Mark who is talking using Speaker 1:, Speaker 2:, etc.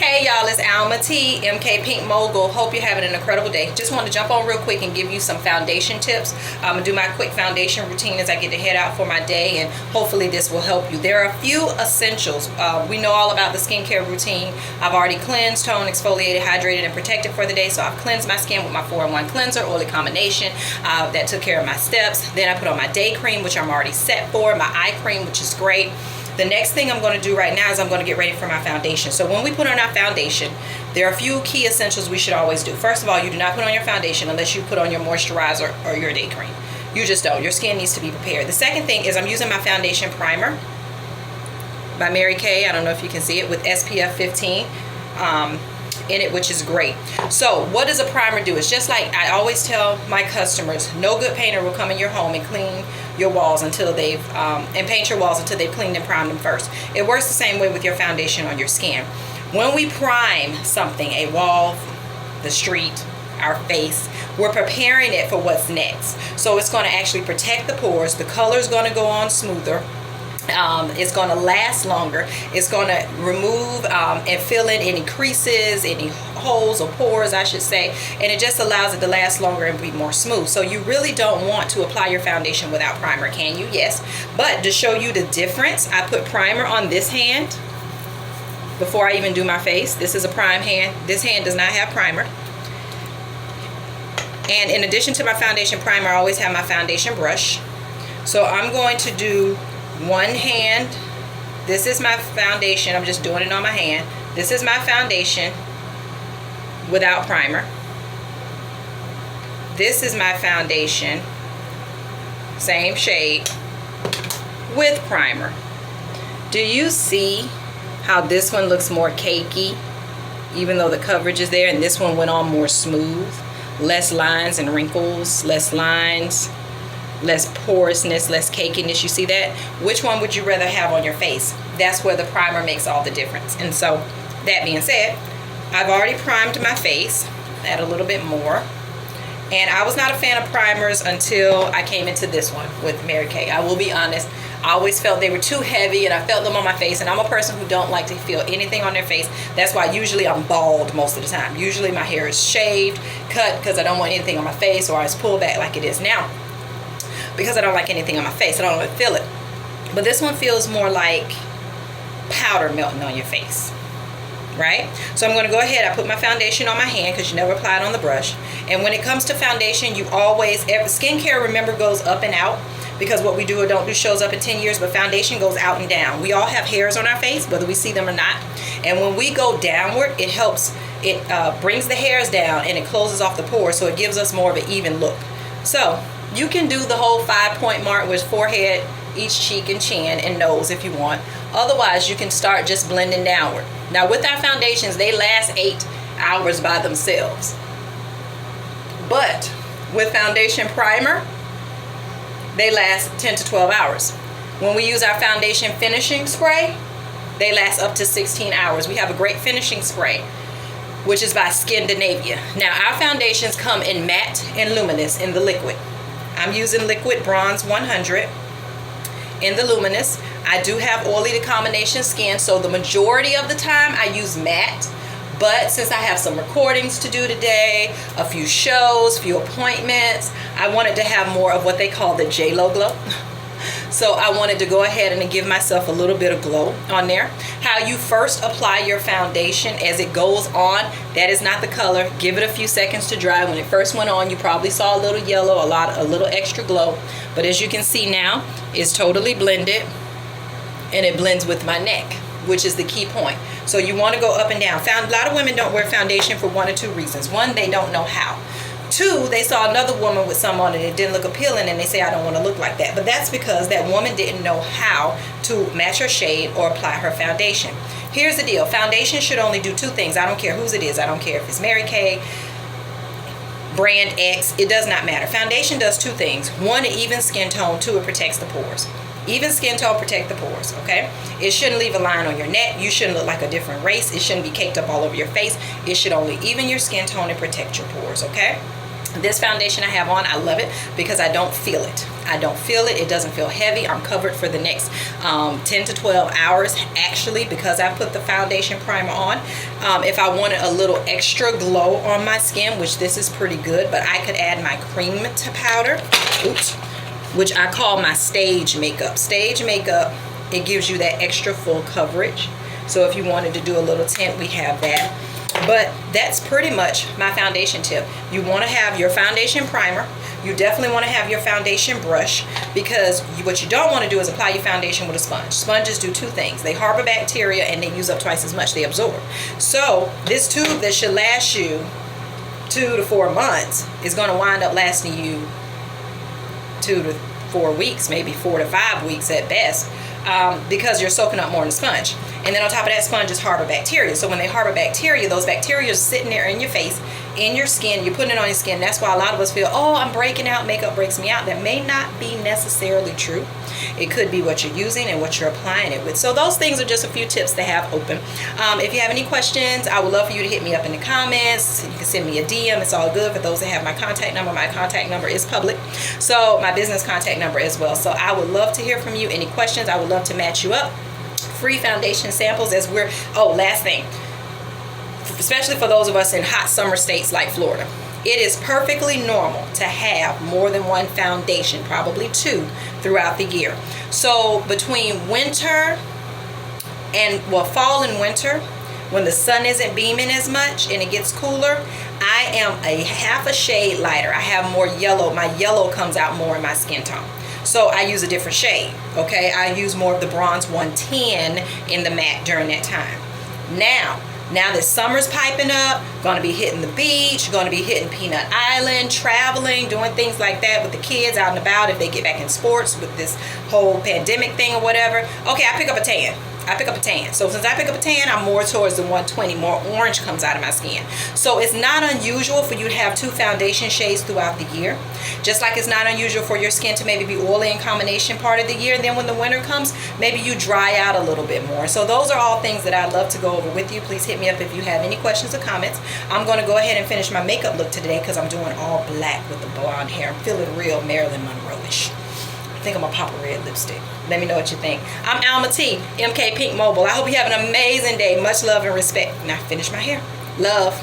Speaker 1: Hey y'all, it's Alma T, MK Pink Mogul. Hope you're having an incredible day. Just want to jump on real quick and give you some foundation tips. I'm going to do my quick foundation routine as I get to head out for my day, and hopefully this will help you. There are a few essentials. We know all about the skincare routine. I've already cleansed, toned, exfoliated, hydrated, and protected for the day. So I've cleansed my skin with my 4-in-1 cleanser, oily combination. That took care of my steps. Then I put on my day cream, which I'm already set for, my eye cream, which is great. The next thing I'm going to do right now is I'm going to get ready for my foundation. So when we put on our foundation, there are a few key essentials we should always do. First of all, you do not put on your foundation unless you put on your moisturizer or your day cream. You just don't. Your skin needs to be prepared. The second thing is I'm using my foundation primer by Mary Kay. I don't know if you can see it, with SPF 15 in it, which is great. So what does a primer do? It's just like I always tell my customers, no good painter will come in your home and clean your walls until they've and paint your walls until they've cleaned and primed them first. It works the same way with your foundation on your skin. When we prime something, a wall, the street, our face, we're preparing it for what's next. So it's going to actually protect the pores. The color is going to go on smoother. It's going to last longer. It's going to remove and fill in any creases, any holes or pores, I should say, and it just allows it to last longer and be more smooth. So you really don't want to apply your foundation without primer, can you? Yes. But to show you the difference, I put primer on this hand before I even do my face. This is a prime hand. This hand does not have primer. And in addition to my foundation primer, I always have my foundation brush. So I'm going to do one hand. This is my foundation. I'm just doing it on my hand. This is my foundation without primer. This is my foundation, same shade, with primer. Do you see how this one looks more cakey, even though the coverage is there, and this one went on more smooth? Less lines and wrinkles, less lines, less porousness, less cakiness. You see that? Which one would you rather have on your face? That's where the primer makes all the difference. And so, that being said, I've already primed my face. Add a little bit more. And I was not a fan of primers until I came into this one with Mary Kay. I will be honest. I always felt they were too heavy, and I felt them on my face, and I'm a person who don't like to feel anything on their face. That's why usually I'm bald most of the time. Usually my hair is shaved, cut, because I don't want anything on my face, or it's pulled back like it is now, because I don't like anything on my face. I don't want to feel it. But this one feels more like powder melting on your face, right? So I'm going to go ahead. I put my foundation on my hand because you never apply it on the brush. And when it comes to foundation, you always, skincare, remember, goes up and out, because what we do or don't do shows up in 10 years, but foundation goes out and down. We all have hairs on our face, whether we see them or not. And when we go downward, it helps, it brings the hairs down, and it closes off the pores, so it gives us more of an even look. So you can do the whole 5-point mark with forehead, each cheek and chin and nose if you want. Otherwise, you can start just blending downward. Now with our foundations, they last 8 hours by themselves. But with foundation primer, they last 10 to 12 hours. When we use our foundation finishing spray, they last up to 16 hours. We have a great finishing spray, which is by Skindinavia. Now our foundations come in matte and luminous in the liquid. I'm using liquid bronze 100 in the luminous. I do have oily to combination skin, so the majority of the time I use matte. But since I have some recordings to do today, a few shows, few appointments, I wanted to have more of what they call the J-Lo glow. So I wanted to go ahead and give myself a little bit of glow on there. How you first apply your foundation as it goes on, that is not the color. Give it a few seconds to dry. When it first went on, you probably saw a little yellow, a little extra glow. But as you can see now, it's totally blended, and it blends with my neck, which is the key point. So you want to go up and down. A lot of women don't wear foundation for 1 or 2 reasons. 1, they don't know how. 2, they saw another woman with some on it, it didn't look appealing, and they say, I don't want to look like that. But that's because that woman didn't know how to match her shade or apply her foundation. Here's the deal. Foundation should only do 2 things. I don't care whose it is. I don't care if it's Mary Kay, brand X. It does not matter. Foundation does 2 things. 1, it evens skin tone. 2, it protects the pores. Even skin tone, protect the pores, okay? It shouldn't leave a line on your neck. You shouldn't look like a different race. It shouldn't be caked up all over your face. It should only even your skin tone and protect your pores, okay? This foundation I have on, I love it because I don't feel it. I don't feel it. It doesn't feel heavy. I'm covered for the next 10 to 12 hours actually, because I put the foundation primer on. If I wanted a little extra glow on my skin, which this is pretty good, but I could add my cream to powder, which I call my stage makeup. Stage makeup, it gives you that extra full coverage. So if you wanted to do a little tint, we have that. But that's pretty much my foundation tip. You want to have your foundation primer. You definitely want to have your foundation brush, because what you don't want to do is apply your foundation with a sponge. Sponges do two things. They harbor bacteria and they use up twice as much. They absorb. So this tube that should last you 2 to 4 months is going to wind up lasting you 2 to 4 weeks, maybe 4 to 5 weeks at best, because you're soaking up more in the sponge. And then on top of that, sponges harbor bacteria. So when they harbor bacteria, those bacteria are sitting there in your face, in your skin. You're putting it on your skin. That's why a lot of us feel, oh, I'm breaking out, makeup breaks me out. That may not be necessarily true. It could be what you're using and what you're applying it with. So those things are just a few tips to have open. If you have any questions, I would love for you to hit me up in the comments. You can send me a DM. It's all good. For those that have my contact number is public. So my business contact number as well. So I would love to hear from you. Any questions, I would love to match you up. Free foundation samples as we're, last thing, especially for those of us in hot summer states like Florida, it is perfectly normal to have more than one foundation, probably 2 throughout the year. So between winter and, fall and winter, when the sun isn't beaming as much and it gets cooler, I am a half a shade lighter. I have more yellow. My yellow comes out more in my skin tone. So I use a different shade, okay? I use more of the bronze 110 in the matte during that time. Now that summer's piping up, gonna be hitting the beach, gonna be hitting Peanut Island, traveling, doing things like that with the kids out and about if they get back in sports with this whole pandemic thing or whatever. Okay, I pick up a tan. So since I pick up a tan, I'm more towards the 120. More orange comes out of my skin. So it's not unusual for you to have 2 foundation shades throughout the year. Just like it's not unusual for your skin to maybe be oily in combination part of the year. And then when the winter comes, maybe you dry out a little bit more. So those are all things that I'd love to go over with you. Please hit me up if you have any questions or comments. I'm going to go ahead and finish my makeup look today because I'm doing all black with the blonde hair. I'm feeling real Marilyn Monroe-ish. I think I'm gonna pop a red lipstick. Let me know what you think. I'm Alma T, MK PINK-MOGUL. I hope you have an amazing day. Much love and respect. Now finish my hair. Love.